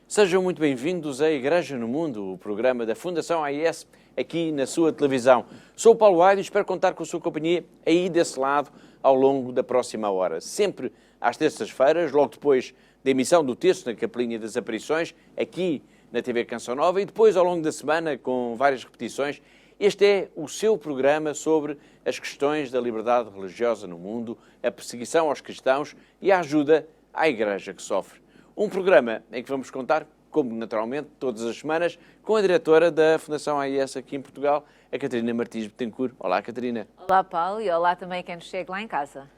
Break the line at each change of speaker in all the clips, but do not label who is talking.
Sejam muito bem-vindos à Igreja no Mundo, o programa da Fundação AIS, aqui na sua televisão. Sou o Paulo Aide e espero contar com a sua companhia aí desse lado ao longo da próxima hora. Sempre às terças-feiras, logo depois da emissão do texto na Capelinha das Aparições, aqui na TV Canção Nova, e depois ao longo da semana com várias repetições. Este é o seu programa sobre as questões da liberdade religiosa no mundo, a perseguição aos cristãos e a ajuda à Igreja que sofre. Um programa em que vamos contar, como naturalmente, todas as semanas, com a diretora da Fundação AIS aqui em Portugal, a Catarina Martins Betancourt. Olá, Catarina.
Olá, Paulo, e olá também a quem nos chega lá em casa.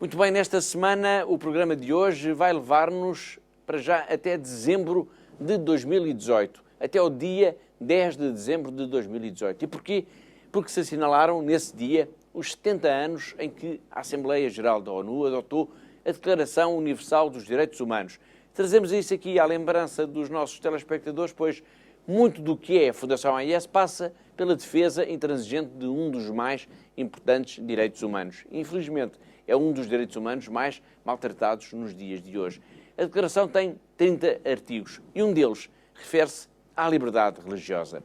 Muito bem, nesta semana o programa de hoje vai levar-nos para já até dezembro de 2018, até o dia 10 de dezembro de 2018. E porquê? Porque se assinalaram nesse dia os 70 anos em que a Assembleia Geral da ONU adotou a Declaração Universal dos Direitos Humanos. Trazemos isso aqui à lembrança dos nossos telespectadores, pois muito do que é a Fundação AIS passa pela defesa intransigente de um dos mais importantes direitos humanos. Infelizmente, é um dos direitos humanos mais maltratados nos dias de hoje. A Declaração tem 30 artigos e um deles refere-se à liberdade religiosa.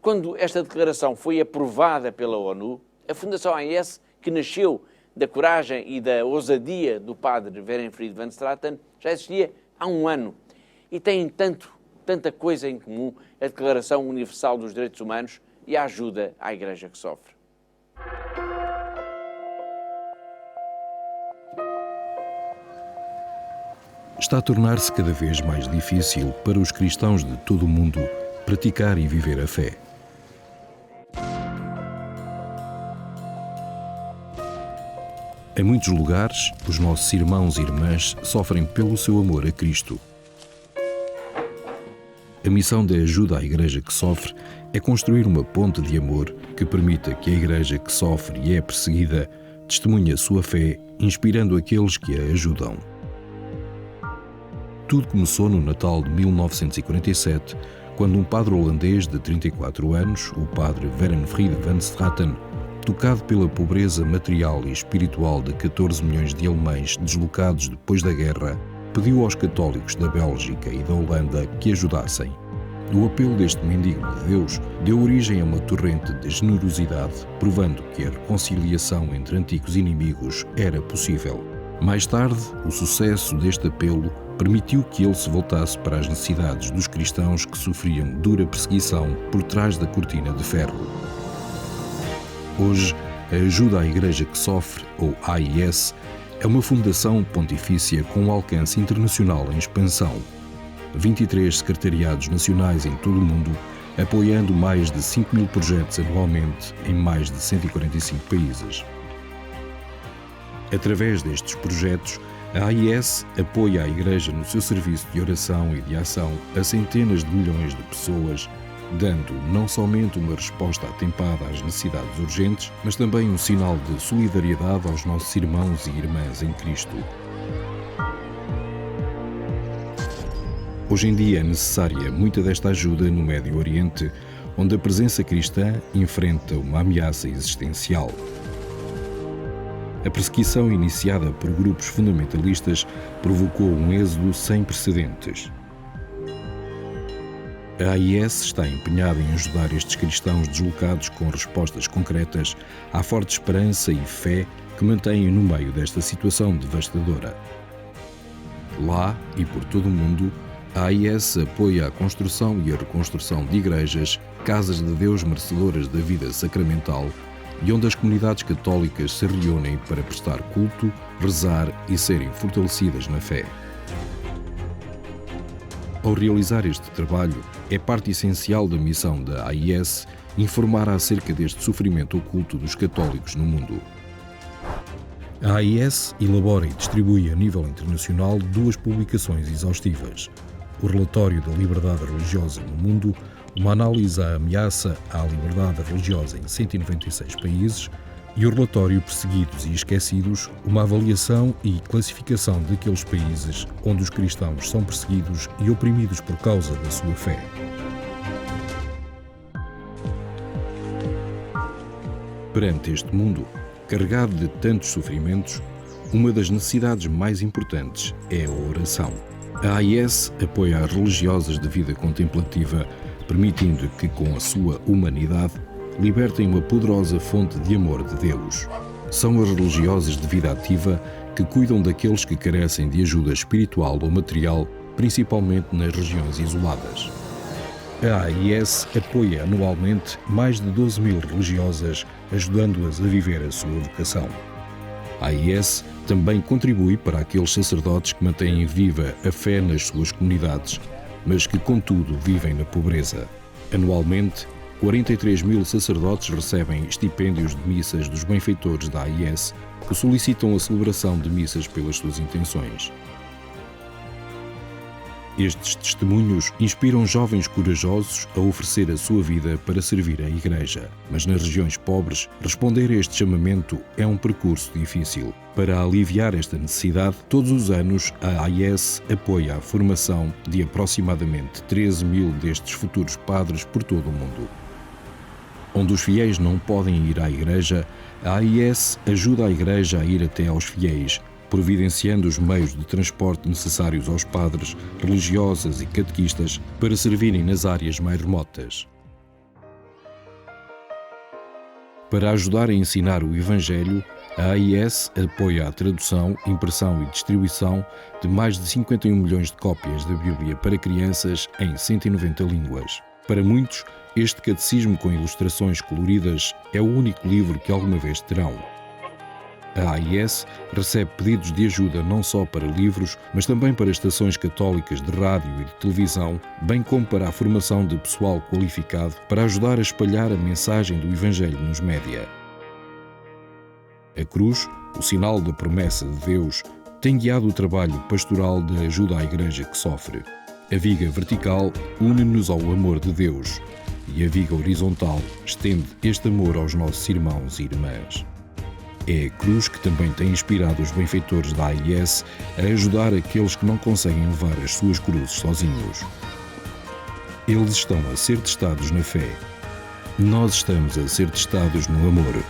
Quando esta declaração foi aprovada pela ONU, a Fundação AIS, que nasceu da coragem e da ousadia do padre Werenfried van Straten, já existia há um ano e tem tanta coisa em comum a Declaração Universal dos Direitos Humanos e a ajuda à Igreja que sofre.
Está a tornar-se cada vez mais difícil para os cristãos de todo o mundo praticar e viver a fé. Em muitos lugares, os nossos irmãos e irmãs sofrem pelo seu amor a Cristo. A missão da ajuda à Igreja que sofre é construir uma ponte de amor que permita que a Igreja que sofre e é perseguida testemunhe a sua fé, inspirando aqueles que a ajudam. Tudo começou no Natal de 1947, quando um padre holandês de 34 anos, o padre Werenfried van Straten, tocado pela pobreza material e espiritual de 14 milhões de alemães deslocados depois da guerra, pediu aos católicos da Bélgica e da Holanda que ajudassem. O apelo deste mendigo de Deus deu origem a uma torrente de generosidade, provando que a reconciliação entre antigos inimigos era possível. Mais tarde, o sucesso deste apelo permitiu que ele se voltasse para as necessidades dos cristãos que sofriam dura perseguição por trás da cortina de ferro. Hoje, a Ajuda à Igreja que Sofre, ou AIS, é uma fundação pontifícia com um alcance internacional em expansão. 23 secretariados nacionais em todo o mundo, apoiando mais de 5 mil projetos anualmente em mais de 145 países. Através destes projetos, a AIS apoia a Igreja no seu serviço de oração e de ação a centenas de milhões de pessoas, dando não somente uma resposta atempada às necessidades urgentes, mas também um sinal de solidariedade aos nossos irmãos e irmãs em Cristo. Hoje em dia é necessária muita desta ajuda no Médio Oriente, onde a presença cristã enfrenta uma ameaça existencial. A perseguição iniciada por grupos fundamentalistas provocou um êxodo sem precedentes. A AIS está empenhada em ajudar estes cristãos deslocados com respostas concretas à forte esperança e fé que mantêm no meio desta situação devastadora. Lá e por todo o mundo, a AIS apoia a construção e a reconstrução de igrejas, casas de Deus merecedoras da vida sacramental, e onde as comunidades católicas se reúnem para prestar culto, rezar e serem fortalecidas na fé. Ao realizar este trabalho, é parte essencial da missão da AIS informar acerca deste sofrimento oculto dos católicos no mundo. A AIS elabora e distribui a nível internacional 2 publicações exaustivas: o Relatório da Liberdade Religiosa no Mundo, uma análise à ameaça à liberdade religiosa em 196 países, e o relatório Perseguidos e Esquecidos, uma avaliação e classificação daqueles países onde os cristãos são perseguidos e oprimidos por causa da sua fé. Perante este mundo, carregado de tantos sofrimentos, uma das necessidades mais importantes é a oração. A AIS apoia as religiosas de vida contemplativa, permitindo que, com a sua humanidade, libertem uma poderosa fonte de amor de Deus. São as religiosas de vida ativa que cuidam daqueles que carecem de ajuda espiritual ou material, principalmente nas regiões isoladas. A AIS apoia anualmente mais de 12 mil religiosas, ajudando-as a viver a sua vocação. A AIS também contribui para aqueles sacerdotes que mantêm viva a fé nas suas comunidades, mas que, contudo, vivem na pobreza. Anualmente, 43 mil sacerdotes recebem estipêndios de missas dos benfeitores da AIS, que solicitam a celebração de missas pelas suas intenções. Estes testemunhos inspiram jovens corajosos a oferecer a sua vida para servir a Igreja. Mas nas regiões pobres, responder a este chamamento é um percurso difícil. Para aliviar esta necessidade, todos os anos a AIS apoia a formação de aproximadamente 13 mil destes futuros padres por todo o mundo. Onde os fiéis não podem ir à Igreja, a AIS ajuda a Igreja a ir até aos fiéis, providenciando os meios de transporte necessários aos padres, religiosas e catequistas para servirem nas áreas mais remotas. Para ajudar a ensinar o Evangelho, a AIS apoia a tradução, impressão e distribuição de mais de 51 milhões de cópias da Bíblia para crianças em 190 línguas. Para muitos, este catecismo com ilustrações coloridas é o único livro que alguma vez terão. A AIS recebe pedidos de ajuda não só para livros, mas também para estações católicas de rádio e de televisão, bem como para a formação de pessoal qualificado para ajudar a espalhar a mensagem do Evangelho nos média. A cruz, o sinal da promessa de Deus, tem guiado o trabalho pastoral de ajuda à Igreja que sofre. A viga vertical une-nos ao amor de Deus e a viga horizontal estende este amor aos nossos irmãos e irmãs. É a cruz que também tem inspirado os benfeitores da AIS a ajudar aqueles que não conseguem levar as suas cruzes sozinhos. Eles estão a ser testados na fé. Nós estamos a ser testados no amor.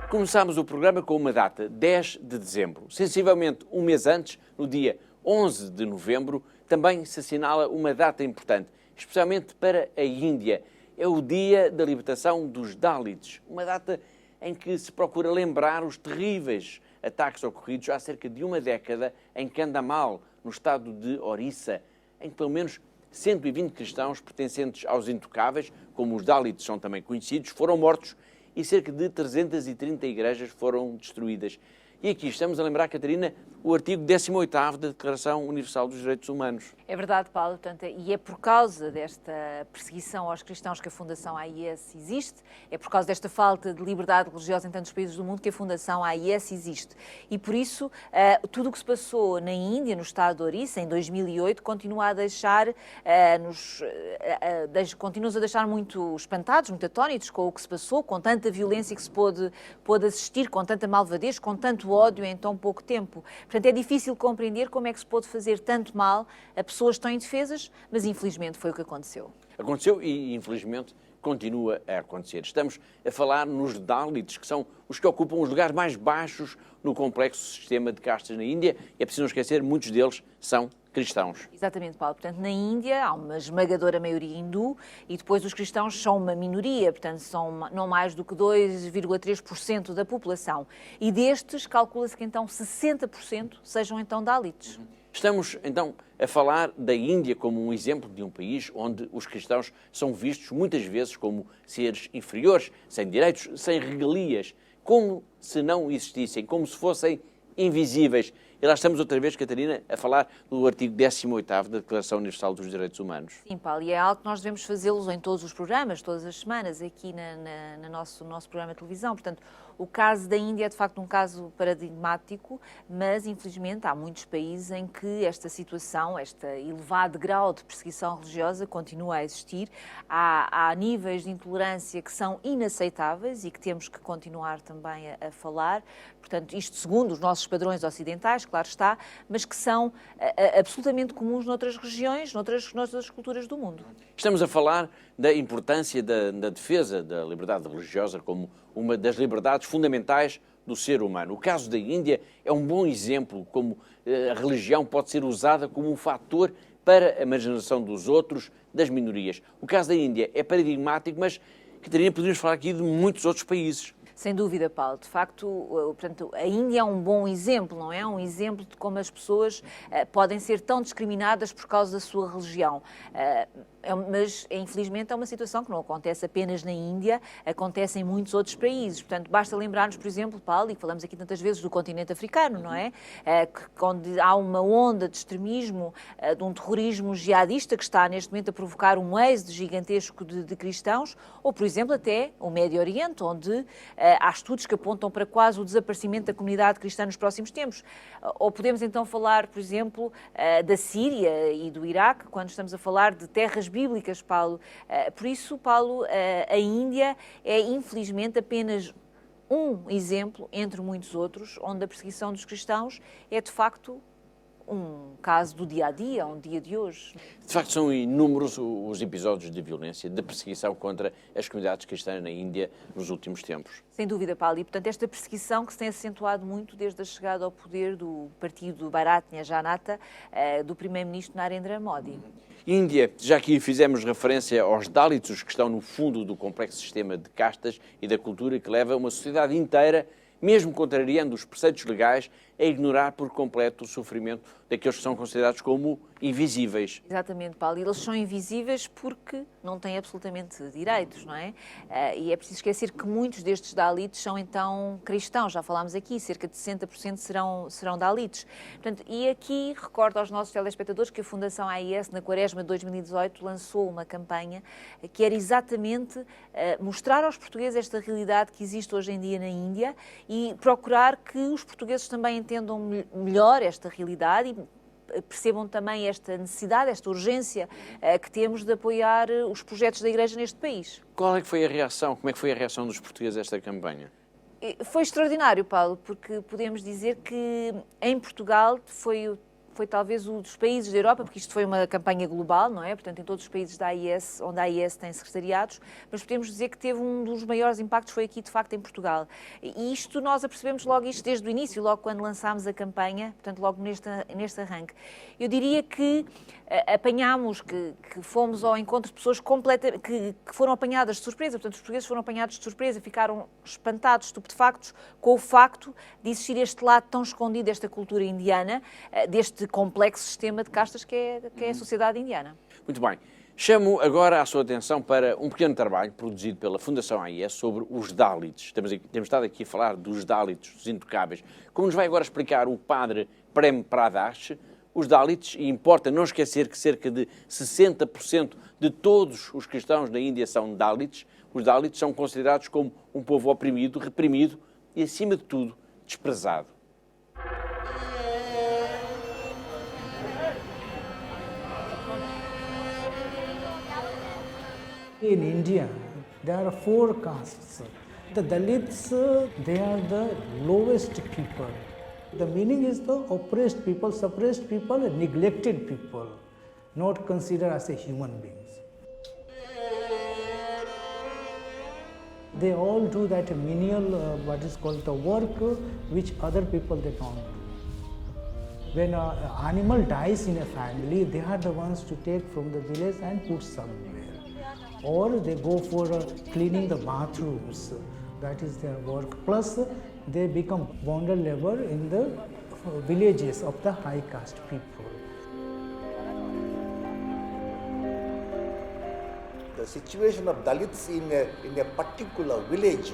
Começámos o programa com uma data, 10 de dezembro. Sensivelmente um mês antes, no dia 11 de novembro, também se assinala uma data importante, especialmente para a Índia. É o Dia da Libertação dos Dalits, uma data em que se procura lembrar os terríveis ataques ocorridos há cerca de uma década em Kandhamal, no estado de Orissa, em que pelo menos 120 cristãos pertencentes aos intocáveis, como os Dalits são também conhecidos, foram mortos e cerca de 330 igrejas foram destruídas. E aqui estamos a lembrar, Catarina, o artigo 18º da Declaração Universal dos Direitos Humanos.
É verdade, Paulo, portanto, e é por causa desta perseguição aos cristãos que a Fundação AIS existe, é por causa desta falta de liberdade religiosa em tantos países do mundo que a Fundação AIS existe. E por isso, tudo o que se passou na Índia, no estado de Orissa, em 2008, continua a deixar, continua-nos a deixar muito espantados, muito atónitos com o que se passou, com tanta violência que se pôde assistir, com tanta malvadez, com tanto ódio em tão pouco tempo. Portanto, é difícil compreender como é que se pôde fazer tanto mal a pessoas tão indefesas, mas infelizmente foi o que aconteceu.
Aconteceu e infelizmente continua a acontecer. Estamos a falar nos Dalits, que são os que ocupam os lugares mais baixos no complexo sistema de castas na Índia. É preciso não esquecer, muitos deles são cristãos.
Exatamente, Paulo. Portanto, na Índia há uma esmagadora maioria hindu e depois os cristãos são uma minoria, portanto, são não mais do que 2,3% da população. E destes, calcula-se que então 60% sejam então Dalits.
Estamos, então, a falar da Índia como um exemplo de um país onde os cristãos são vistos muitas vezes como seres inferiores, sem direitos, sem regalias, como se não existissem, como se fossem invisíveis. E lá estamos outra vez, Catarina, a falar do artigo 18º da Declaração Universal dos Direitos Humanos.
Sim, Paulo, e é algo que nós devemos fazê-los em todos os programas, todas as semanas, aqui no nosso programa de televisão. Portanto, o caso da Índia é, de facto, um caso paradigmático, mas, infelizmente, há muitos países em que esta situação, este elevado grau de perseguição religiosa continua a existir. Há níveis de intolerância que são inaceitáveis e que temos que continuar também a falar. Portanto, isto segundo os nossos padrões ocidentais, claro está, mas que são absolutamente comuns noutras regiões, noutras culturas do mundo.
Estamos a falar da importância da defesa da liberdade religiosa como uma das liberdades fundamentais do ser humano. O caso da Índia é um bom exemplo como a religião pode ser usada como um fator para a marginalização dos outros, das minorias. O caso da Índia é paradigmático, mas Catarina, podemos falar aqui de muitos outros países.
Sem dúvida, Paulo. De facto, portanto, a Índia é um bom exemplo, não é? Um exemplo de como as pessoas podem ser tão discriminadas por causa da sua religião. Mas, infelizmente, é uma situação que não acontece apenas na Índia, acontece em muitos outros países. Portanto, basta lembrar-nos, por exemplo, Paulo, e falamos aqui tantas vezes do continente africano, não é? Onde há uma onda de extremismo, de um terrorismo jihadista que está neste momento a provocar um êxodo gigantesco de cristãos, ou, por exemplo, até o Médio Oriente, onde há estudos que apontam para quase o desaparecimento da comunidade cristã nos próximos tempos. Ou podemos então falar, por exemplo, da Síria e do Iraque, quando estamos a falar de terras bíblicas, Paulo. Por isso, Paulo, a Índia é infelizmente apenas um exemplo, entre muitos outros, onde a perseguição dos cristãos é de facto um caso do dia-a-dia, um dia de hoje.
De facto, são inúmeros os episódios de violência, de perseguição contra as comunidades cristãs na Índia nos últimos tempos.
Sem dúvida, Paulo. E, portanto, esta perseguição que se tem acentuado muito desde a chegada ao poder do partido Bharatiya Janata, do primeiro-ministro Narendra Modi.
Índia, já aqui fizemos referência aos Dalits, que estão no fundo do complexo sistema de castas e da cultura que leva uma sociedade inteira, mesmo contrariando os preceitos legais, a ignorar por completo o sofrimento daqueles que são considerados como invisíveis.
Exatamente, Paulo. E eles são invisíveis porque não têm absolutamente direitos, não é? E é preciso esquecer que muitos destes Dalits são então cristãos. Já falámos aqui, cerca de 60% serão Dalits. Portanto, e aqui recordo aos nossos telespectadores que a Fundação AIS, na Quaresma de 2018, lançou uma campanha que era exatamente mostrar aos portugueses esta realidade que existe hoje em dia na Índia e procurar que os portugueses também entendam melhor esta realidade e percebam também esta necessidade, esta urgência que temos de apoiar os projetos da Igreja neste país.
Qual é que foi a reação? Como é que foi a reação dos portugueses a esta campanha?
Foi extraordinário, Paulo, porque podemos dizer que em Portugal foi talvez um dos países da Europa, porque isto foi uma campanha global, não é? Portanto, em todos os países da AIS, onde a AIS tem secretariados, mas podemos dizer que teve um dos maiores impactos foi aqui, de facto, em Portugal. E isto, nós apercebemos logo isto desde o início, logo quando lançámos a campanha, portanto, logo neste arranque. Eu diria que apanhámos, que fomos ao encontro de pessoas que foram apanhadas de surpresa, portanto, os portugueses foram apanhados de surpresa, ficaram espantados, estupefactos, com o facto de existir este lado tão escondido desta cultura indiana, deste complexo sistema de castas que é a sociedade indiana.
Muito bem. Chamo agora a sua atenção para um pequeno trabalho produzido pela Fundação AIS sobre os Dalits. Temos estado aqui a falar dos Dalits, dos intocáveis. Como nos vai agora explicar o padre Prem Pradash, os Dalits, e importa não esquecer que cerca de 60% de todos os cristãos na Índia são Dalits, os Dalits são considerados como um povo oprimido, reprimido e, acima de tudo, desprezado.
In India, there are 4 castes. The Dalits, they are the lowest people. The meaning is the oppressed people, suppressed people, and neglected people, not considered as a human beings. They all do that menial, what is called the work, which other people they don't do. When an animal dies in a family, they are the ones to take from the village and put somewhere. Or they go for cleaning the bathrooms, that is their work. Plus, they become bonded labor in the villages of the high caste people.
The situation of Dalits in a particular village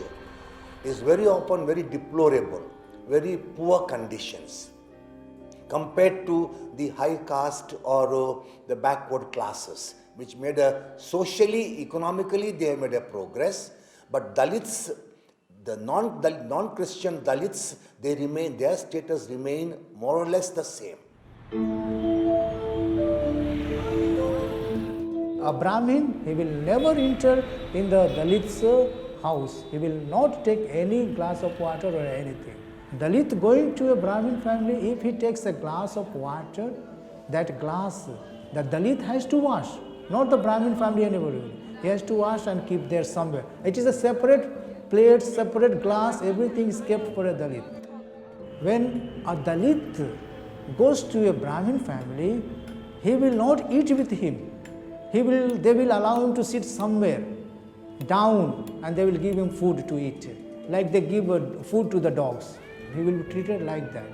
is very often very deplorable, very poor conditions compared to the high caste or the backward classes, which made socially, economically, they have made a progress. But Dalits, the non-Christian Dalits, their status remain more or less the same.
A Brahmin, he will never enter in the Dalit's house. He will not take any glass of water or anything. Dalit going to a Brahmin family, if he takes a glass of water, that glass, the Dalit has to wash, not the Brahmin family anybody. He has to wash and keep there somewhere. It is a separate plate, separate glass, everything is kept for a Dalit. When a Dalit goes to a Brahmin family, he will not eat with him. They will allow him to sit somewhere down and they will give him food to eat, like they give food to the dogs. He will be treated like that.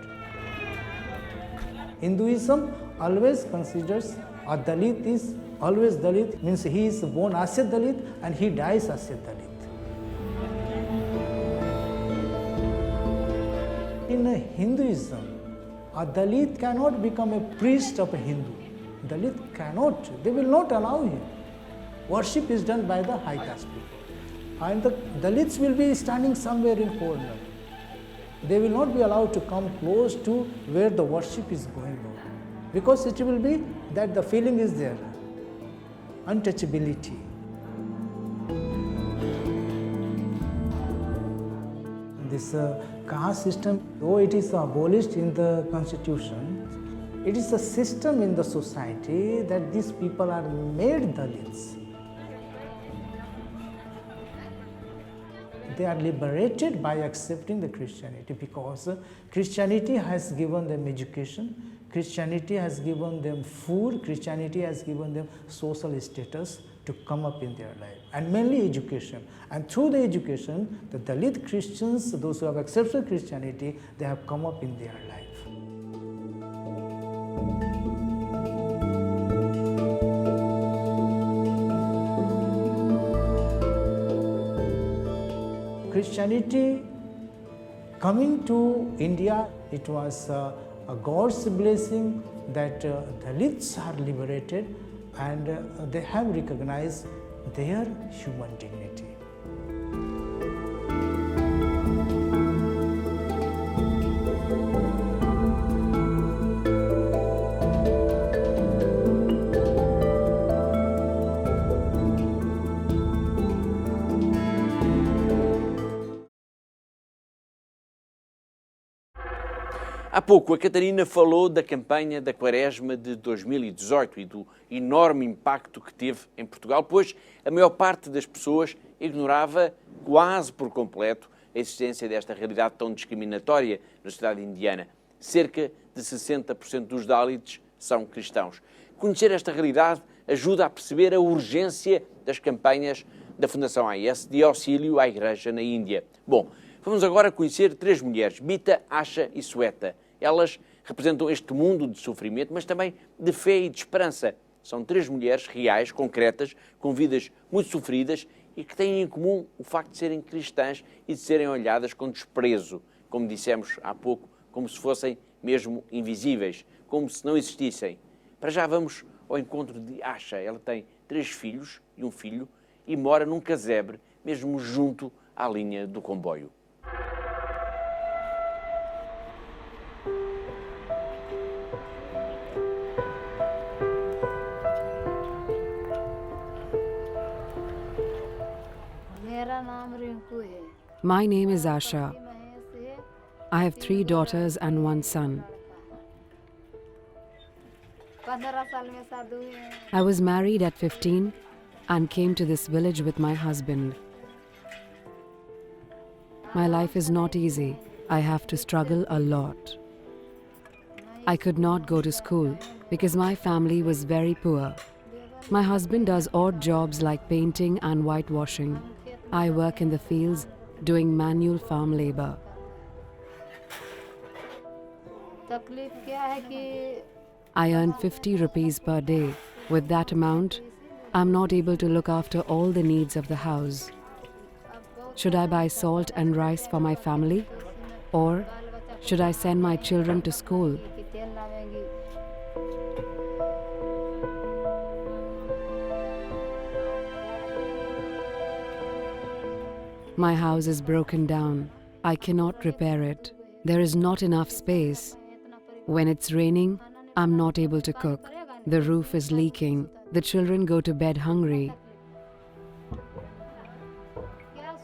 Hinduism always considers a Dalit is always Dalit, means he is born as a Dalit and he dies as a Dalit. In Hinduism, a Dalit cannot become a priest of a Hindu. Dalit cannot, they will not allow him. Worship is done by the high caste people. And the Dalits will be standing somewhere in corner. They will not be allowed to come close to where the worship is going on. Because it will be that the feeling is there, untouchability. This caste system, though it is abolished in the constitution, it is a system in the society that these people are made Dalits. They are liberated by accepting the Christianity, because Christianity has given them education, Christianity has given them food, Christianity has given them social status to come up in their life, and mainly education. And through the education, the Dalit Christians, those who have accepted Christianity, they have come up in their life. Christianity coming to India, it was a God's blessing that Dalits are liberated and they have recognized their human dignity.
Há pouco a Catarina falou da campanha da Quaresma de 2018 e do enorme impacto que teve em Portugal, pois a maior parte das pessoas ignorava quase por completo a existência desta realidade tão discriminatória na sociedade indiana. Cerca de 60% dos Dalits são cristãos. Conhecer esta realidade ajuda a perceber a urgência das campanhas da Fundação AIS de auxílio à Igreja na Índia. Bom, vamos agora conhecer três mulheres, Mita, Asha e Sweta. Elas representam este mundo de sofrimento, mas também de fé e de esperança. São três mulheres reais, concretas, com vidas muito sofridas e que têm em comum o facto de serem cristãs e de serem olhadas com desprezo, como dissemos há pouco, como se fossem mesmo invisíveis, como se não existissem. Para já vamos ao encontro de Asha. Ela tem 3 filhos e um filho e mora num casebre, mesmo junto à linha do comboio.
My name is Asha. I have 3 daughters and 1 son. I was married at 15 and came to this village with my husband. My life is not easy. I have to struggle a lot. I could not go to school because my family was very poor. My husband does odd jobs like painting and whitewashing. I work in the fields doing manual farm labor. I earn 50 rupees per day. With that amount, I'm not able to look after all the needs of the house. Should I buy salt and rice for my family? Or should I send my children to school? My house is broken down. I cannot repair it. There is not enough space. When it's raining, I'm not able to cook. The roof is leaking. The children go to bed hungry.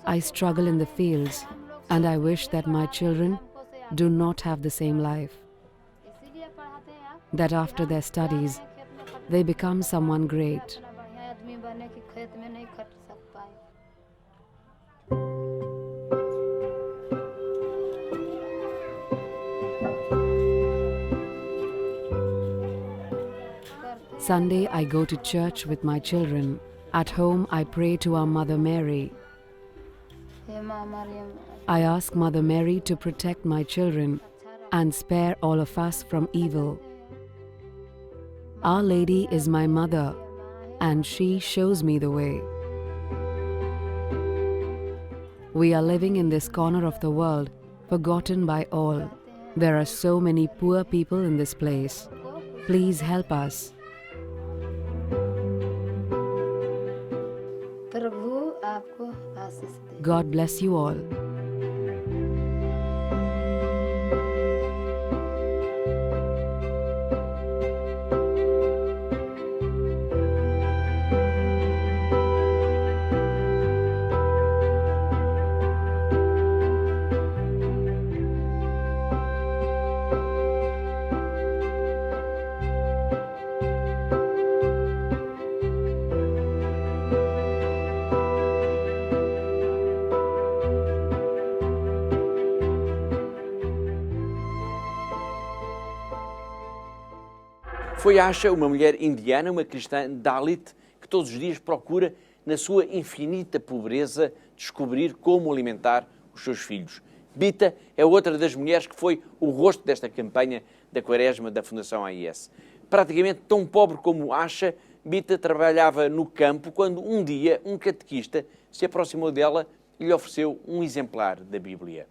I struggle in the fields, and I wish that my children do not have the same life. That after their studies, they become someone great. Sunday, I go to church with my children. At home, I pray to our Mother Mary. I ask Mother Mary to protect my children and spare all of us from evil. Our Lady is my mother, and she shows me the way. We are living in this corner of the world, forgotten by all. There are so many poor people in this place. Please help us. God bless you all.
Foi Asha, uma mulher indiana, uma cristã Dalit, que todos os dias procura, na sua infinita pobreza, descobrir como alimentar os seus filhos. Bita é outra das mulheres que foi o rosto desta campanha da Quaresma da Fundação AIS. Praticamente tão pobre como Asha, Bita trabalhava no campo quando um dia um catequista se aproximou dela e lhe ofereceu um exemplar da Bíblia.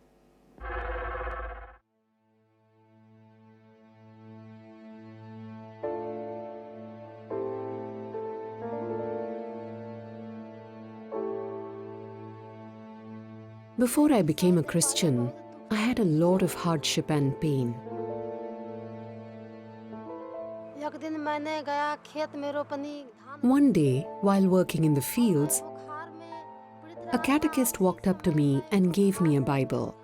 Before I became a Christian, I had a lot of hardship and pain. One day, while working in the fields, a catechist walked up to me and gave me a Bible.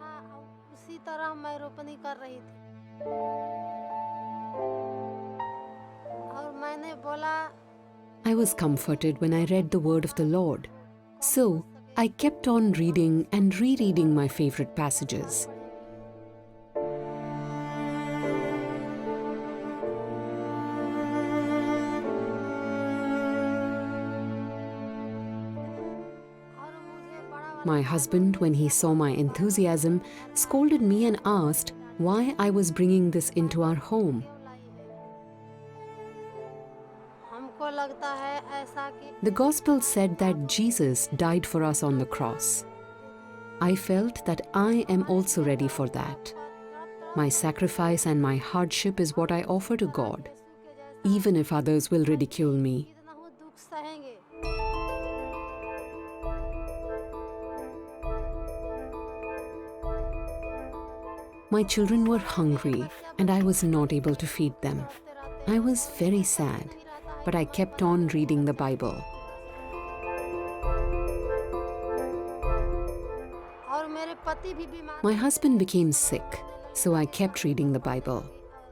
I was comforted when I read the word of the Lord. So, I kept on reading and rereading my favorite passages. My husband, when he saw my enthusiasm, scolded me and asked why I was bringing this into our home. The Gospel said that Jesus died for us on the cross. I felt that I am also ready for that. My sacrifice and my hardship is what I offer to God, even if others will ridicule me. My children were hungry and I was not able to feed them. I was very sad, but I kept on reading the Bible. My husband became sick, so I kept reading the Bible.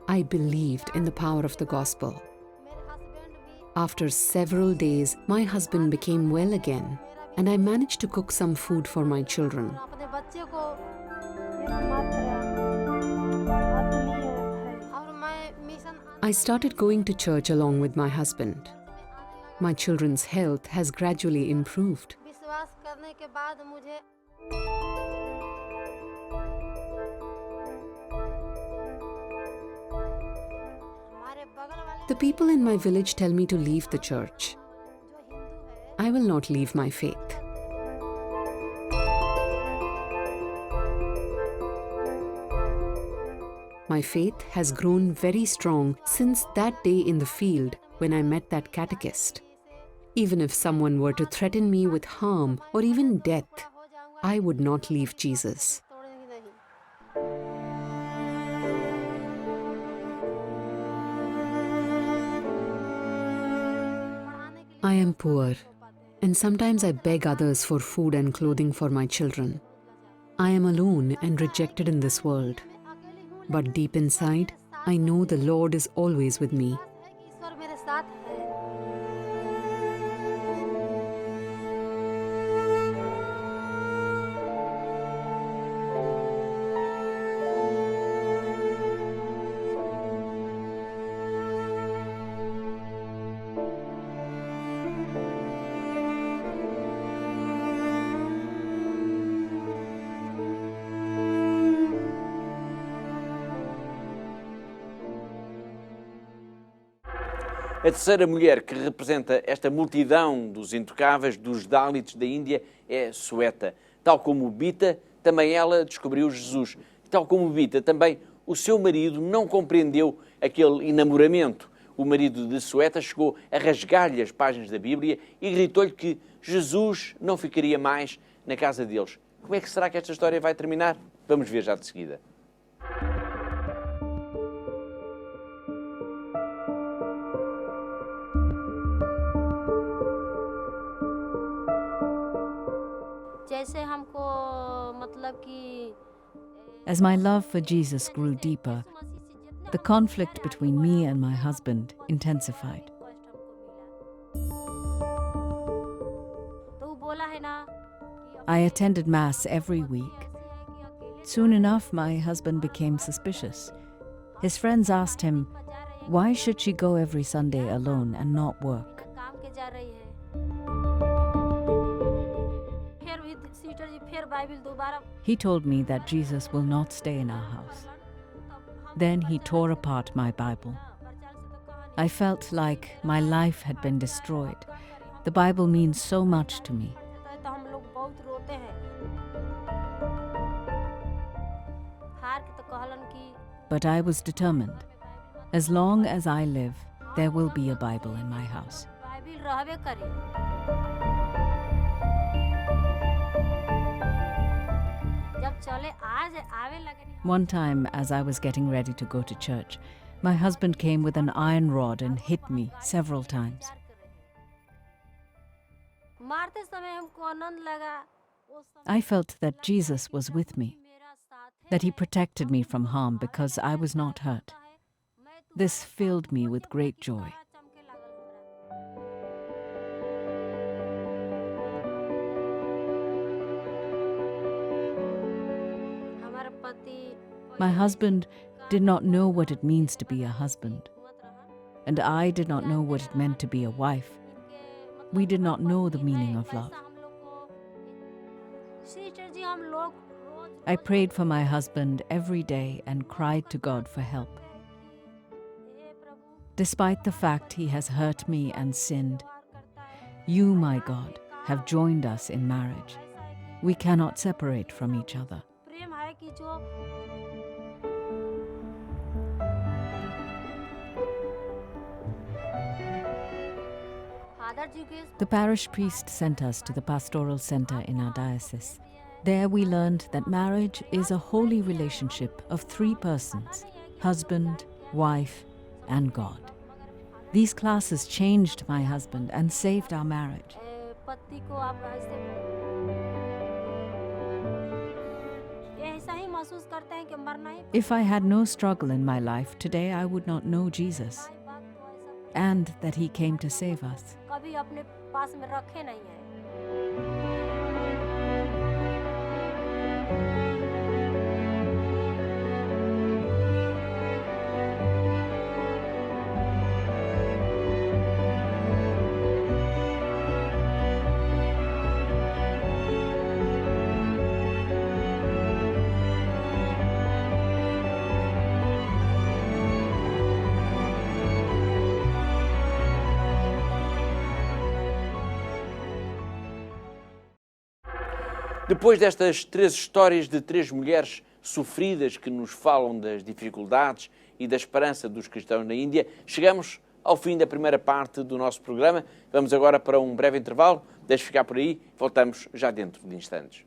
I believed in the power of the gospel. After several days, my husband became well again, and I managed to cook some food for my children. I started going to church along with my husband. My children's health has gradually improved. The people in my village tell me to leave the church. I will not leave my faith. My faith has grown very strong since that day in the field when I met that catechist. Even if someone were to threaten me with harm or even death, I would not leave Jesus. I am poor, and sometimes I beg others for food and clothing for my children. I am alone and rejected in this world. But deep inside, I know the Lord is always with me.
ईश्वर मेरे साथ है।
A terceira mulher que representa esta multidão dos intocáveis, dos Dalits da Índia, é Sweta. Tal como Bita, também ela descobriu Jesus. Tal como Bita, também o seu marido não compreendeu aquele enamoramento. O marido de Sweta chegou a rasgar-lhe as páginas da Bíblia e gritou-lhe que Jesus não ficaria mais na casa deles. Como é que será que esta história vai terminar? Vamos ver já de seguida.
जैसे हमको मतलब कि
As my love for Jesus grew deeper, the conflict between me and my husband intensified.
तो वो बोला है ना
I attended Mass every week. Soon enough, my husband became suspicious. His friends asked him, why should she go every Sunday alone and not work?
काम के जा रही है फिर भी सीटर जी फिर बाइबल दोबारा
He told me that Jesus will not stay in our house. Then he tore apart my Bible. I felt like my life had been destroyed. The Bible means so much to me.
तो हम लोग बहुत रोते हैं हार के तो कहलन कि
But I was determined. As long as I live, there will be a Bible in my house.
Bible रहबे करी जब चले आज आवे लगे नहीं
One time, as I was getting ready to go to church, my husband came with an iron rod and hit me several times.
मारते समय हमको आनंद लगा उस समय
I felt that Jesus was with me,
मेरा साथ है
that he protected me from harm because I was not hurt.
मैं तो
This filled me with great joy.
चमके लागल हमरा हमारे पति
My husband did not know what it means to be a husband, and I did not know what it meant to be a wife. We did not know the meaning of love.
Sister ji हम लोग रोज
I prayed for my husband every day and cried to God for help.
Hey Prabhu
Despite the fact he has hurt me and sinned, you, my God, have joined us in marriage. We cannot separate from each other.
प्रेम है कि जो फादर जी के
The parish priest sent us to the pastoral center in our diocese. There we learned that marriage is a holy relationship of three persons: husband, wife, and God. These classes changed my husband and saved our marriage.
पति को आप ऐसे ये ऐसा ही महसूस करते हैं कि मरना ही
If I had no struggle in my life, today I would not know Jesus
बात तो ऐसा
and that he came to save us.
कभी अपने पास में रखे नहीं है
Depois destas três histórias de três mulheres sofridas que nos falam das dificuldades e da esperança dos cristãos na Índia, chegamos ao fim da primeira parte do nosso programa. Vamos agora para um breve intervalo. Deixe ficar por aí. Voltamos já dentro de instantes.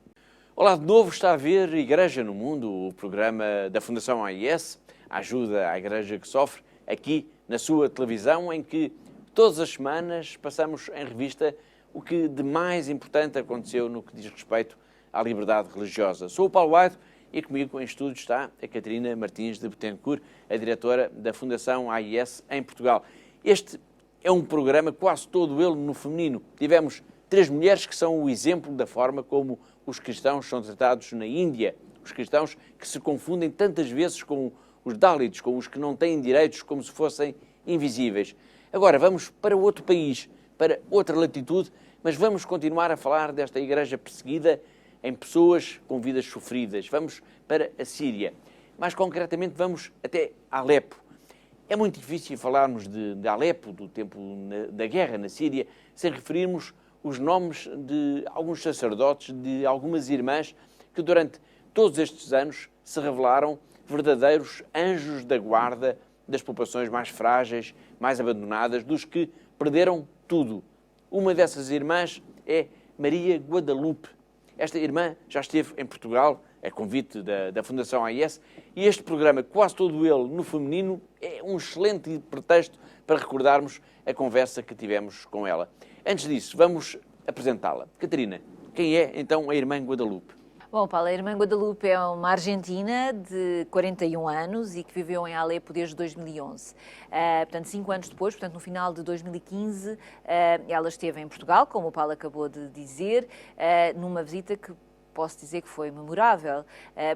Olá de novo, está a ver Igreja no Mundo, o programa da Fundação AIS, ajuda à Igreja que sofre, aqui na sua televisão, em que todas as semanas passamos em revista o que de mais importante aconteceu no que diz respeito à liberdade religiosa. Sou o Paulo Aide E comigo em estúdio está a Catarina Martins de Betancourt, a diretora da Fundação AIS em Portugal. Este é um programa quase todo ele no feminino. Tivemos 3 mulheres que são o exemplo da forma como os cristãos são tratados na Índia. Os cristãos que se confundem tantas vezes com os Dalits, com os que não têm direitos, como se fossem invisíveis. Agora vamos para outro país, para outra latitude, mas vamos continuar a falar desta igreja perseguida em pessoas com vidas sofridas. Vamos para a Síria. Mais concretamente, vamos até Alepo. É muito difícil falarmos de Alepo, do tempo da guerra na Síria, sem referirmos os nomes de alguns sacerdotes, de algumas irmãs que durante todos estes anos se revelaram verdadeiros anjos da guarda das populações mais frágeis, mais abandonadas, dos que perderam tudo. Uma dessas irmãs é Maria Guadalupe. Esta irmã já esteve em Portugal, a convite da Fundação AIS, e este programa, quase todo ele no feminino, é um excelente pretexto para recordarmos a conversa que tivemos com ela. Antes disso, vamos apresentá-la. Catarina, quem é então a irmã Guadalupe?
Bom, Paulo, a irmã Guadalupe é uma argentina de 41 anos e que viveu em Alepo desde 2011. Portanto, 5 anos depois, portanto, no final de 2015, ela esteve em Portugal, como o Paulo acabou de dizer, numa visita que posso dizer que foi memorável.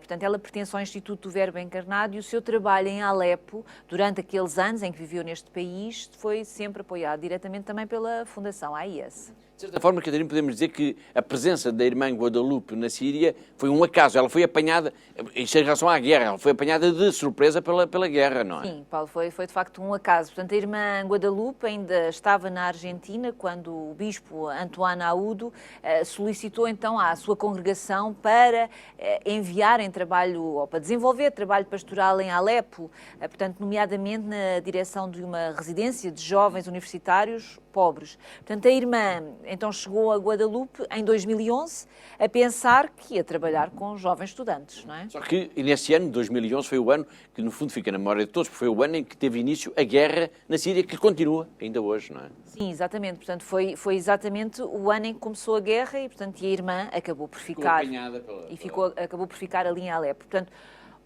Portanto, ela pertence ao Instituto do Verbo Encarnado e o seu trabalho em Alepo, durante aqueles anos em que viveu neste país, foi sempre apoiado diretamente também pela Fundação AIS.
De certa forma, Catarina, podemos dizer que a presença da irmã Guadalupe na Síria foi um acaso. Ela foi apanhada, isto em relação à guerra, ela foi apanhada de surpresa pela guerra, não é?
Sim, Paulo, foi de facto um acaso. Portanto, a irmã Guadalupe ainda estava na Argentina quando o bispo Antoine Audo solicitou então à sua congregação para enviarem trabalho, ou para desenvolver trabalho pastoral em Alepo, portanto, nomeadamente na direção de uma residência de jovens universitários pobres. Portanto, a irmã então chegou a Guadalupe em 2011 a pensar que ia trabalhar com jovens estudantes, não é?
Só que nesse ano, 2011, foi o ano que no fundo fica na memória de todos, porque foi o ano em que teve início a guerra na Síria, que continua ainda hoje, não é?
Sim, exatamente. Portanto, foi exatamente o ano em que começou a guerra e, portanto, a irmã acabou por ficar... acabou por ficar ali em Alepo. Portanto,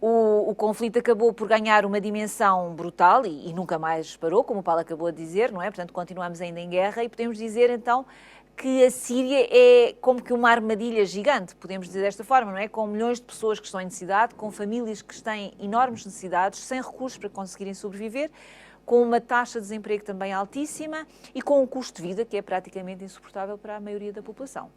o conflito acabou por ganhar uma dimensão brutal e nunca mais parou, como o Paulo acabou de dizer, não é? Portanto, continuamos ainda em guerra e podemos dizer, então, que a Síria é como que uma armadilha gigante, podemos dizer desta forma, não é? Com milhões de pessoas que estão em necessidade, com famílias que têm enormes necessidades, sem recursos para conseguirem sobreviver, com uma taxa de desemprego também altíssima e com um custo de vida que é praticamente insuportável para a maioria da população.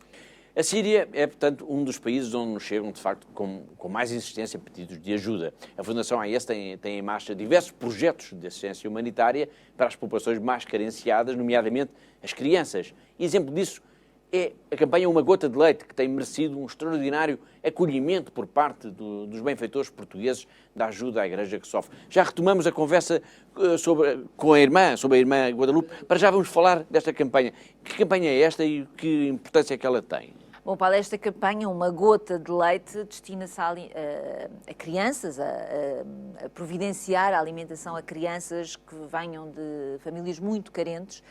A Síria é, portanto, um dos países onde nos chegam, de facto, com mais insistência pedidos de ajuda. A Fundação AIS tem em marcha diversos projetos de assistência humanitária para as populações mais carenciadas, nomeadamente as crianças. E exemplo disso é a campanha Uma Gota de Leite, que tem merecido um extraordinário acolhimento por parte dos benfeitores portugueses da ajuda à Igreja que sofre. Já retomamos a conversa sobre a irmã Guadalupe, para já vamos falar desta campanha. Que campanha é esta e que importância é que ela tem?
Bom, para esta campanha, Uma Gota de Leite destina-se a crianças, a providenciar a alimentação a crianças que venham de famílias muito carentes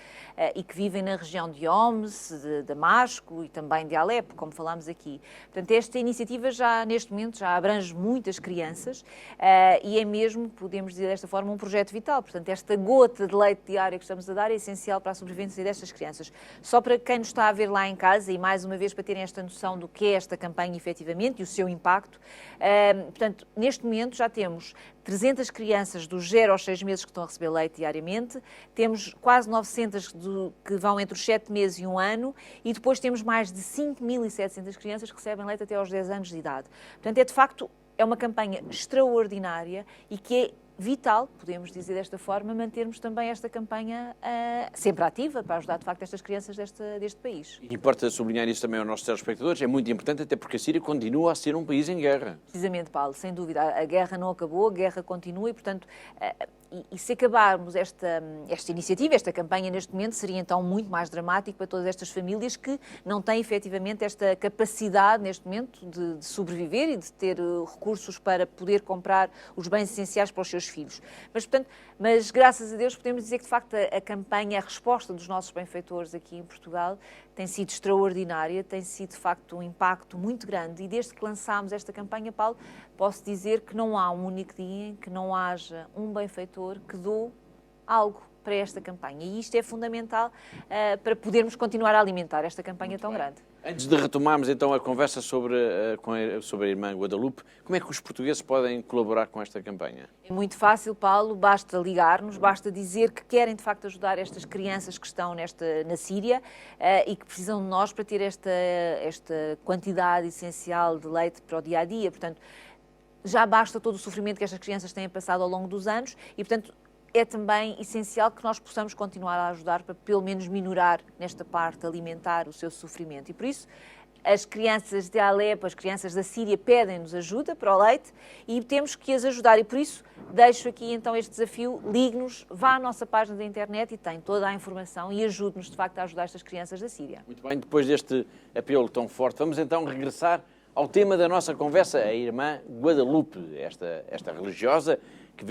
e que vivem na região de Homs, de Damasco e também de Alepo, como falámos aqui. Portanto, esta iniciativa já, neste momento, já abrange muitas crianças e é mesmo, podemos dizer desta forma, um projeto vital. Portanto, esta gota de leite diária que estamos a dar é essencial para a sobrevivência destas crianças. Só para quem nos está a ver lá em casa e, mais uma vez, para terem esta noção do que é esta campanha efetivamente e o seu impacto. Portanto, neste momento já temos 300 crianças dos 0 aos 6 meses que estão a receber leite diariamente, temos quase 900 que vão entre os 7 meses e 1 ano e depois temos mais de 5.700 crianças que recebem leite até aos 10 anos de idade. Portanto, é de facto uma campanha extraordinária e que é vital, podemos dizer desta forma, mantermos também esta campanha sempre ativa para ajudar, de facto, estas crianças deste país.
E importa sublinhar isso também aos nossos telespectadores, é muito importante, até porque a Síria continua a ser um país em guerra.
Precisamente, Paulo, sem dúvida. A guerra não acabou, a guerra continua e, portanto, e se acabarmos esta iniciativa, esta campanha neste momento, seria então muito mais dramático para todas estas famílias que não têm efetivamente esta capacidade neste momento de sobreviver e de ter recursos para poder comprar os bens essenciais para os seus filhos. Mas graças a Deus podemos dizer que de facto a campanha, a resposta dos nossos benfeitores aqui em Portugal tem sido extraordinária, tem sido de facto um impacto muito grande, e desde que lançámos esta campanha, Paulo, posso dizer que não há um único dia em que não haja um benfeitor que doe algo para esta campanha, e isto é fundamental para podermos continuar a alimentar esta campanha tão grande.
Antes de retomarmos então a conversa sobre a irmã Guadalupe, como é que os portugueses podem colaborar com esta campanha?
É muito fácil, Paulo, basta ligar-nos, basta dizer que querem de facto ajudar estas crianças que estão na Síria e que precisam de nós para ter esta quantidade essencial de leite para o dia-a-dia. Portanto, já basta todo o sofrimento que estas crianças têm passado ao longo dos anos e, portanto, é também essencial que nós possamos continuar a ajudar para pelo menos minorar nesta parte alimentar o seu sofrimento. E por isso as crianças de Alepo, as crianças da Síria pedem-nos ajuda para o leite e temos que as ajudar. E por isso deixo aqui então este desafio, ligue-nos, vá à nossa página da internet e tem toda a informação e ajude-nos de facto a ajudar estas crianças da Síria.
Muito bem, depois deste apelo tão forte, vamos então regressar ao tema da nossa conversa, a irmã Guadalupe, esta religiosa que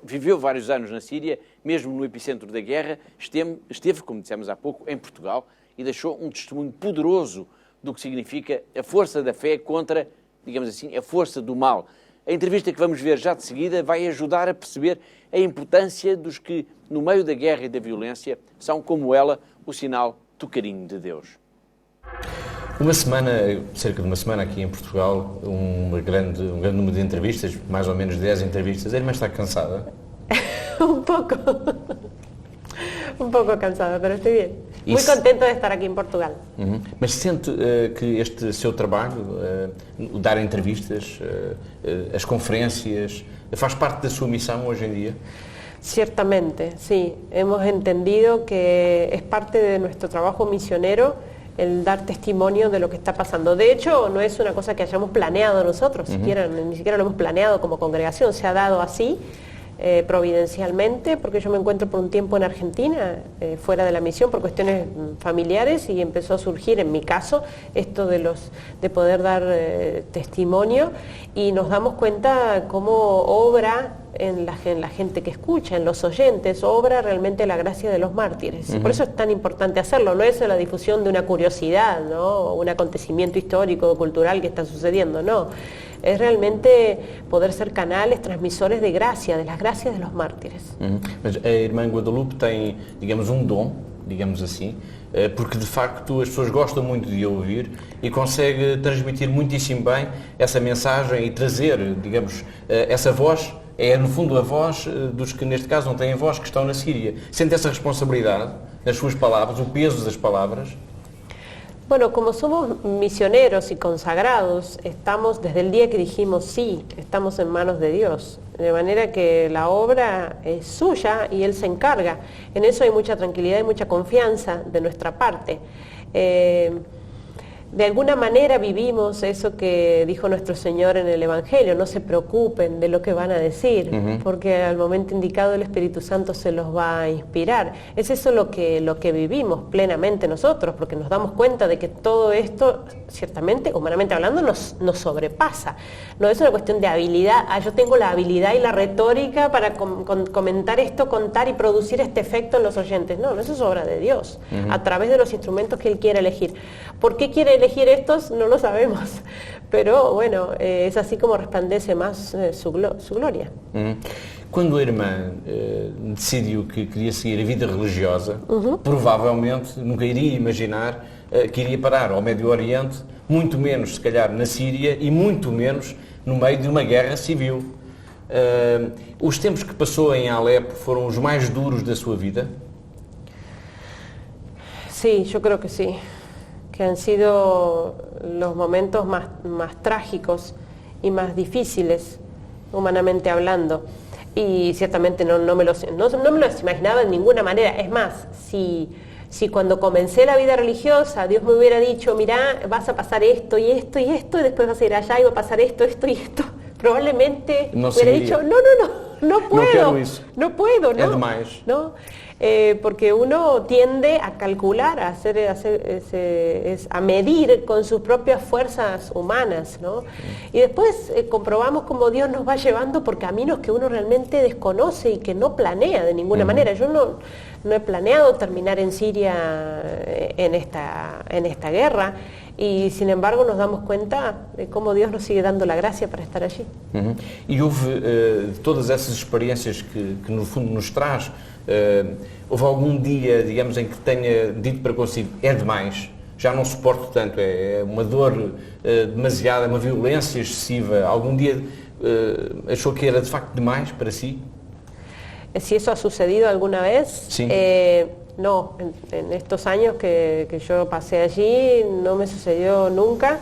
viveu vários anos na Síria, mesmo no epicentro da guerra, esteve, como dissemos há pouco, em Portugal e deixou um testemunho poderoso do que significa a força da fé contra, digamos assim, a força do mal. A entrevista que vamos ver já de seguida vai ajudar a perceber a importância dos que, no meio da guerra e da violência, são, como ela, o sinal do carinho de Deus.
Cerca de uma semana aqui em Portugal, um grande número de entrevistas, mais ou menos 10 entrevistas. A irmã está cansada?
Un poco cansada, pero estoy bien. Muy contenta de estar aqui em Portugal.
Mas sente que este seu trabalho, dar entrevistas, as conferências, faz parte da sua missão hoje em dia?
Ciertamente, sí. Hemos entendido que es parte de nuestro trabajo misionero el dar testimonio de lo que está pasando. De hecho, no es una cosa que hayamos planeado nosotros, ni siquiera lo hemos planeado como congregación, se ha dado así, providencialmente, porque yo me encuentro por un tiempo en Argentina, fuera de la misión, por cuestiones familiares, y empezó a surgir, en mi caso, esto de poder dar testimonio, y nos damos cuenta cómo obra en la gente que escucha, en los oyentes, obra realmente la gracia de los mártires. Por eso es tan importante hacerlo, no es la difusión de una curiosidad, ¿no? Un acontecimiento histórico o cultural que está sucediendo, no. Es realmente poder ser canales, transmisores de gracia, de las gracias de los mártires.
Mas a irmã Guadalupe tem, digamos, um dom, digamos assim, porque de facto as pessoas gostam muito de ouvir e consegue transmitir muitíssimo bem essa mensagem e trazer, digamos, essa voz. É, no fundo, a voz dos que, neste caso, não têm voz, que estão na Síria. Sente essa responsabilidade nas suas palavras, o peso das palavras?
Bueno, como somos misioneros y consagrados, estamos desde el día que dijimos sí, estamos en manos de Dios. De manera que la obra es suya y Él se encarga. En eso hay mucha tranquilidad y mucha confianza de nuestra parte. De alguna manera vivimos eso que dijo nuestro Señor en el Evangelio, no se preocupen de lo que van a decir, porque al momento indicado el Espíritu Santo se los va a inspirar. Es eso lo que vivimos plenamente nosotros, porque nos damos cuenta de que todo esto, ciertamente, humanamente hablando, nos sobrepasa. No es una cuestión de habilidad, yo tengo la habilidad y la retórica para comentar esto, contar y producir este efecto en los oyentes. No, eso es obra de Dios, a través de los instrumentos que Él quiere elegir. ¿Por qué quiere elegir estos? No lo sabemos, pero bueno, es así como resplandece más su gloria.
Quando a irmã decidiu que queria seguir a vida religiosa, provavelmente nunca iria imaginar que iria parar ao Médio Oriente, muito menos se calhar na Síria e muito menos no meio de uma guerra civil. Os tempos que passou em Alepo foram os mais duros da sua vida?
Sí, yo creo que sí. Que han sido los momentos más trágicos y más difíciles, humanamente hablando. Y ciertamente no me los imaginaba de ninguna manera. Es más, si cuando comencé la vida religiosa Dios me hubiera dicho, mira, vas a pasar esto y esto y esto, y después vas a ir allá y va a pasar esto y esto, probablemente
no
hubiera dicho, no puedo,
no quero isso.
No puedo, ¿no?
É demais.
¿No? porque uno tiende a calcular, a medir con sus propias fuerzas humanas, ¿no? Y después comprobamos cómo Dios nos va llevando por caminos que uno realmente desconoce y que no planea de ninguna manera. Yo no he planeado terminar en Siria en esta guerra, y sin embargo nos damos cuenta de cómo Dios nos sigue dando la gracia para estar allí.
E houve, de todas essas experiências que no fundo nos traz, houve algum dia, digamos, em que tenha dito para consigo, é demais, já não suporto tanto, é uma dor demasiada, uma violência excessiva, algum dia achou que era de facto demais para si?
Si eso ha sucedido alguna vez,
sí.
No, en estos años que yo pasé allí no me sucedió nunca.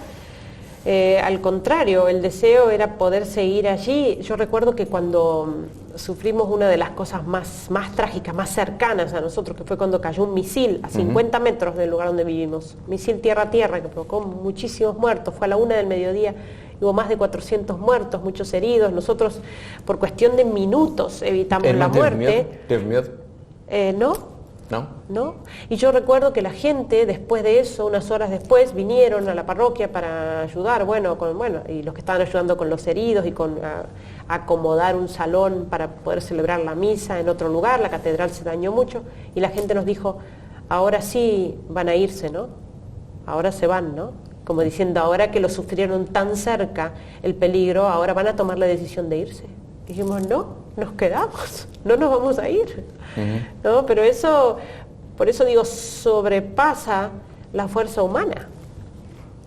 Al contrario, el deseo era poder seguir allí. Yo recuerdo que cuando sufrimos una de las cosas más trágicas, más cercanas a nosotros, que fue cuando cayó un misil a 50 metros del lugar donde vivimos, misil tierra-tierra, que provocó muchísimos muertos, fue a la 1 del mediodía, hubo más de 400 muertos, muchos heridos. Nosotros, por cuestión de minutos, evitamos la muerte.
¿Teve miedo?
No. Y yo recuerdo que la gente, después de eso, unas horas después, vinieron a la parroquia para ayudar, y los que estaban ayudando con los heridos y con acomodar un salón para poder celebrar la misa en otro lugar. La catedral se dañó mucho y la gente nos dijo, ahora sí van a irse, ¿no? Ahora se van, ¿no? Como diciendo, ahora que lo sufrieron tan cerca el peligro, ahora van a tomar la decisión de irse. Y dijimos, no, nos quedamos, no nos vamos a ir. ¿No? Pero eso, por eso digo, sobrepasa la fuerza humana.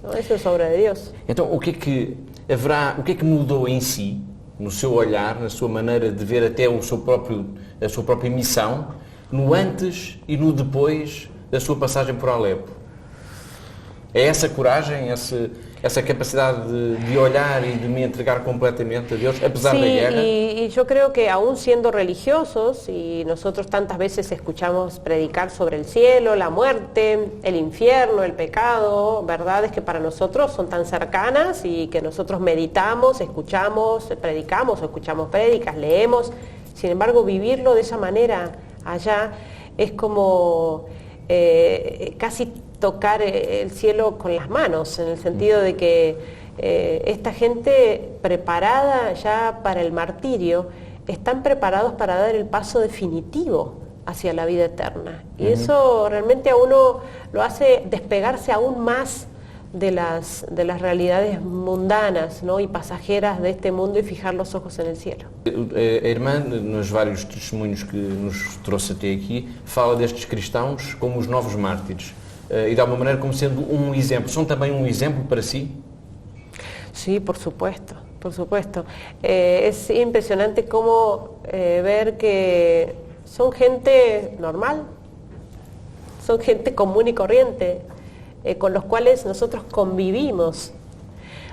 ¿No? Eso es obra de Deus.
Então, o que é que mudou em si, no seu olhar, na sua maneira de ver até a sua própria missão, no antes e no depois da sua passagem por Alepo? É essa coragem, essa capacidade de olhar y de me entregar completamente a Dios, a pesar de la guerra?
Y yo creo que aún siendo religiosos, y nosotros tantas veces escuchamos predicar sobre el cielo, la muerte, el infierno, el pecado, verdades que para nosotros son tan cercanas y que nosotros meditamos, escuchamos, predicamos o escuchamos prédicas, leemos. Sin embargo, vivirlo de esa manera allá es como casi tocar el cielo con las manos, en el sentido de que esta gente preparada ya para el martirio, están preparados para dar el paso definitivo hacia la vida eterna. Y eso realmente a uno lo hace despegarse aún más de las realidades mundanas, ¿no? Y pasajeras de este mundo y fijar los ojos en el cielo.
A irmã, nos vários testemunhos que nos trouxe até aqui, fala destes cristãos como os novos mártires. Y de alguna manera como siendo un ejemplo. ¿Son también un ejemplo para sí?
Sí, por supuesto, por supuesto. Es impresionante cómo ver que son gente normal, son gente común y corriente, con los cuales nosotros convivimos.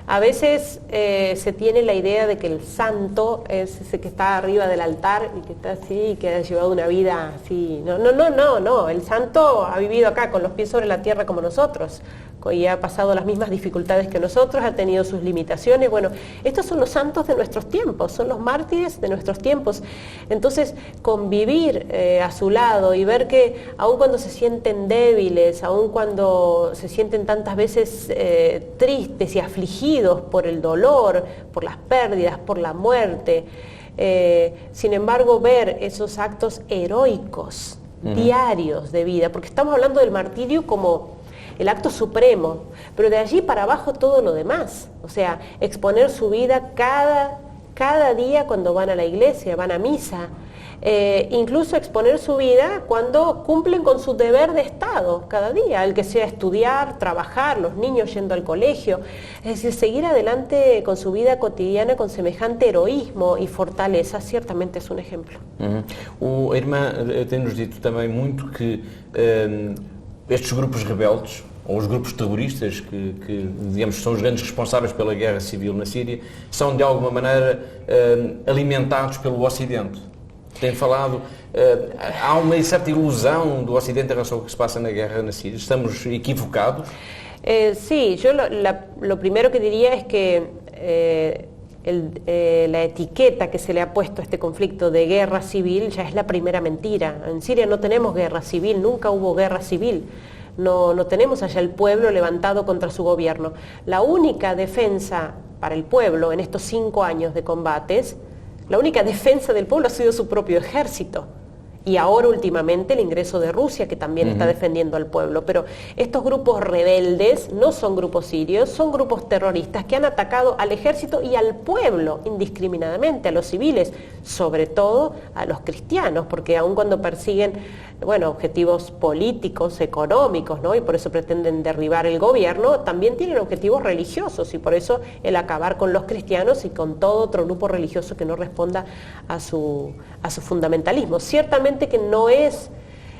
A veces se tiene la idea de que el santo es ese que está arriba del altar y que está así y que ha llevado una vida así. No. El santo ha vivido acá con los pies sobre la tierra como nosotros y ha pasado las mismas dificultades que nosotros, ha tenido sus limitaciones. Bueno, estos son los santos de nuestros tiempos, son los mártires de nuestros tiempos. Entonces, convivir a su lado y ver que aun cuando se sienten débiles, aun cuando se sienten tantas veces tristes y afligidos por el dolor, por las pérdidas, por la muerte, sin embargo ver esos actos heroicos, diarios de vida, porque estamos hablando del martirio como el acto supremo, pero de allí para abajo todo lo demás, o sea, exponer su vida cada día cuando van a la iglesia, van a misa, incluso exponer su vida cuando cumplen con su deber de Estado cada día, el que sea estudiar, trabajar, los niños yendo al colegio, es decir, seguir adelante con su vida cotidiana con semejante heroísmo y fortaleza, ciertamente es un ejemplo.
A irmã tem-nos dito também muito que estes grupos rebeldes, ou os grupos terroristas que digamos, são os grandes responsáveis pela guerra civil na Síria, são de alguma maneira alimentados pelo Ocidente. Tem falado, há uma certa ilusão do Ocidente em relação ao que se passa na guerra na Síria. ¿Estamos equivocados?
Sí, yo lo primero que diría es que la etiqueta que se le ha puesto a este conflicto de guerra civil ya es la primera mentira. En Siria no tenemos guerra civil, nunca hubo guerra civil. No tenemos allá el pueblo levantado contra su gobierno. La única defensa para el pueblo en estos 5 años de combates, la única defensa del pueblo ha sido su propio ejército. Y ahora últimamente el ingreso de Rusia, que también está defendiendo al pueblo. Pero estos grupos rebeldes no son grupos sirios, son grupos terroristas que han atacado al ejército y al pueblo indiscriminadamente, a los civiles, sobre todo a los cristianos, porque aun cuando persiguen, bueno, objetivos políticos, económicos, ¿no? Y por eso pretenden derribar el gobierno, también tienen objetivos religiosos, y por eso el acabar con los cristianos y con todo otro grupo religioso que no responda a su fundamentalismo. Ciertamente que no es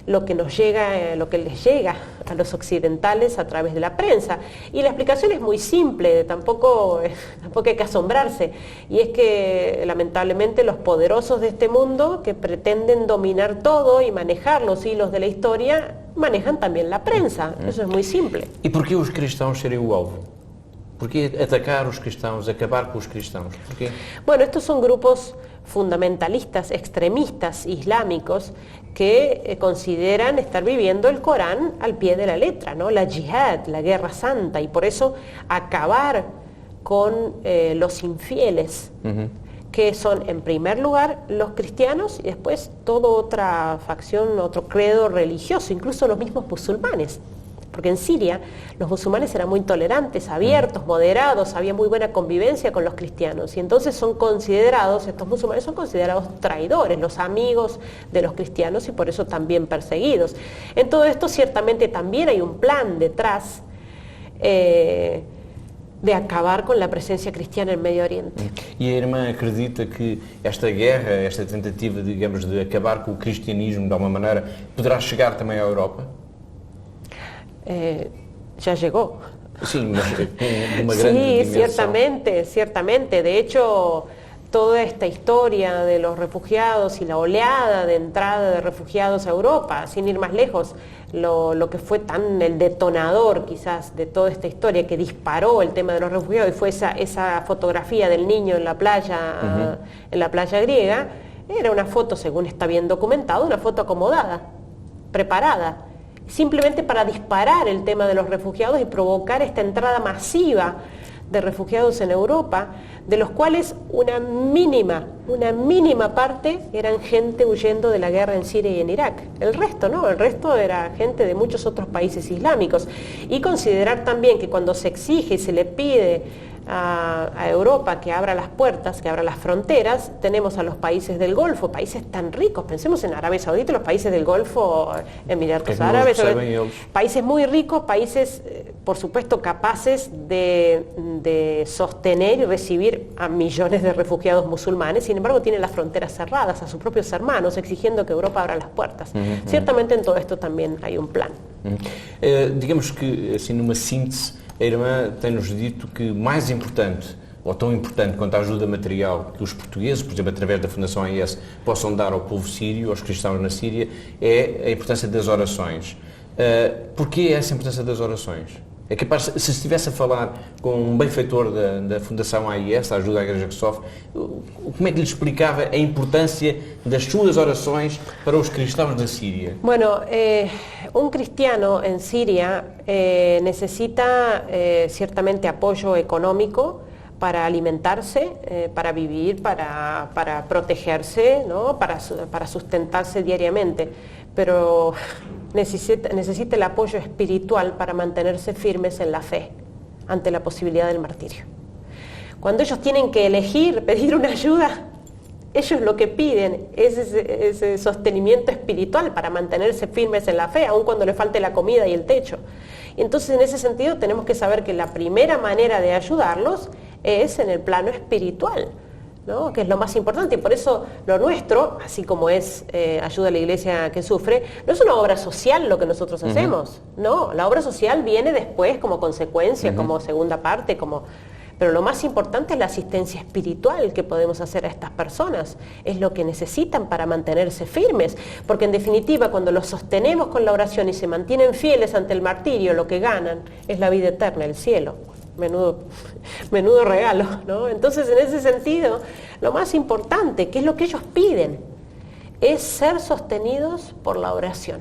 lo que nos llega, lo que les llega a los occidentales a través de la prensa. Y la explicación es muy simple, tampoco hay que asombrarse, y es que lamentablemente los poderosos de este mundo, que pretenden dominar todo y manejar los hilos de la historia, manejan también la prensa. Eso es muy simple.
E porquê os cristãos serem o alvo? Porquê atacar os cristãos, acabar com os cristãos? Porquê?
Bueno, estos son grupos fundamentalistas, extremistas, islámicos, que consideran estar viviendo el Corán al pie de la letra, ¿no? La yihad, la guerra santa, y por eso acabar con los infieles, que son en primer lugar los cristianos y después toda otra facción, otro credo religioso, incluso los mismos musulmanes. Porque en Siria los musulmanes eran muy tolerantes, abiertos, moderados, había muy buena convivencia con los cristianos, y entonces estos musulmanes son considerados traidores, los amigos de los cristianos, y por eso también perseguidos. En todo esto ciertamente también hay un plan detrás de acabar con la presencia cristiana en Medio Oriente.
E a irmã acredita que esta guerra, esta tentativa, digamos, de acabar com o cristianismo de alguma maneira, poderá chegar também à Europa?
Ya llegó.
Sí, una gran dimensión.
Ciertamente. De hecho, toda esta historia de los refugiados y la oleada de entrada de refugiados a Europa, sin ir más lejos, lo que fue el detonador quizás de toda esta historia, que disparó el tema de los refugiados, y fue esa fotografía del niño en la playa griega, era una foto, según está bien documentado, una foto acomodada, preparada, simplemente para disparar el tema de los refugiados y provocar esta entrada masiva de refugiados en Europa, de los cuales una mínima parte eran gente huyendo de la guerra en Siria y en Irak. El resto no, el resto era gente de muchos otros países islámicos. Y considerar también que cuando se exige y se le pide a Europa que abra las puertas, que abra las fronteras, tenemos a los países del Golfo, países tan ricos, pensemos en Arabia Saudita, los países del Golfo, Emiratos Árabes, países muy ricos, países por supuesto capaces de sostener y recibir a millones de refugiados musulmanes, sin embargo tienen las fronteras cerradas a sus propios hermanos, exigiendo que Europa abra las puertas. Ciertamente en todo esto también hay un plan.
Digamos que, assim, numa síntese, a irmã tem-nos dito que mais importante, ou tão importante quanto a ajuda material que os portugueses, por exemplo, através da Fundação AIS, possam dar ao povo sírio, aos cristãos na Síria, é a importância das orações. Porquê essa importância das orações? É capaz, se estivesse a falar com um benfeitor da Fundação AIS, a Ajuda à Igreja que Sofre, como é que lhe explicava a importância das suas orações para os cristãos da Síria?
Bueno, un cristiano en Siria necesita ciertamente apoyo económico para alimentarse, para vivir, para protegerse, ¿no? para sustentarse diariamente, pero necesita el apoyo espiritual para mantenerse firmes en la fe ante la posibilidad del martirio. Cuando ellos tienen que elegir, pedir una ayuda, ellos lo que piden es ese sostenimiento espiritual para mantenerse firmes en la fe, aun cuando les falte la comida y el techo. Y entonces en ese sentido tenemos que saber que la primera manera de ayudarlos es en el plano espiritual, ¿no? Que es lo más importante, y por eso lo nuestro, así como es Ayuda a la Iglesia que Sufre, no es una obra social lo que nosotros hacemos, no, la obra social viene después como consecuencia, como segunda parte, pero lo más importante es la asistencia espiritual que podemos hacer a estas personas, es lo que necesitan para mantenerse firmes, porque en definitiva cuando los sostenemos con la oración y se mantienen fieles ante el martirio, lo que ganan es la vida eterna, el cielo. menudo regalo, ¿no? Entonces, en ese sentido, lo más importante, que es lo que ellos piden, es ser sostenidos por la oración.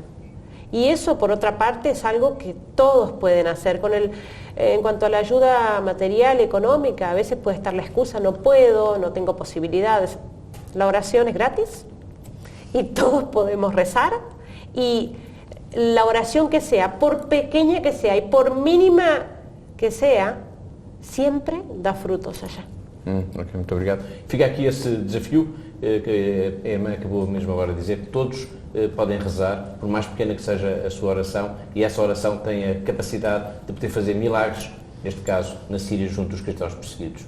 Y eso, por otra parte, es algo que todos pueden hacer. En cuanto a la ayuda material, económica, a veces puede estar la excusa, no puedo, no tengo posibilidades. La oración es gratis y todos podemos rezar, y la oración que sea, por pequeña que sea y por mínima que sea, sempre dá frutos allá.
Ok, muito obrigado. Fica aqui esse desafio que a irmã acabou mesmo agora de dizer, que todos podem rezar, por mais pequena que seja a sua oração, e essa oração tem a capacidade de poder fazer milagres, neste caso na Síria, junto dos cristãos perseguidos.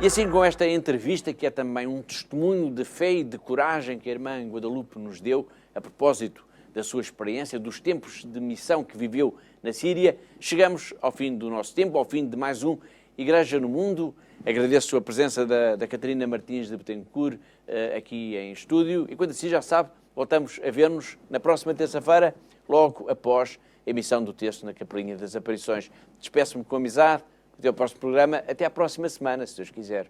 E assim, com esta entrevista, que é também um testemunho de fé e de coragem que a irmã Guadalupe nos deu, a propósito da sua experiência, dos tempos de missão que viveu na Síria, chegamos ao fim do nosso tempo, ao fim de mais um Igreja no Mundo. Agradeço a presença da Catarina Martins de Betancourt aqui em estúdio, e quando assim já sabe, voltamos a ver-nos na próxima terça-feira, logo após a emissão do texto na Capelinha das Aparições. Despeço-me com amizade, até ao próximo programa, até à próxima semana, se Deus quiser.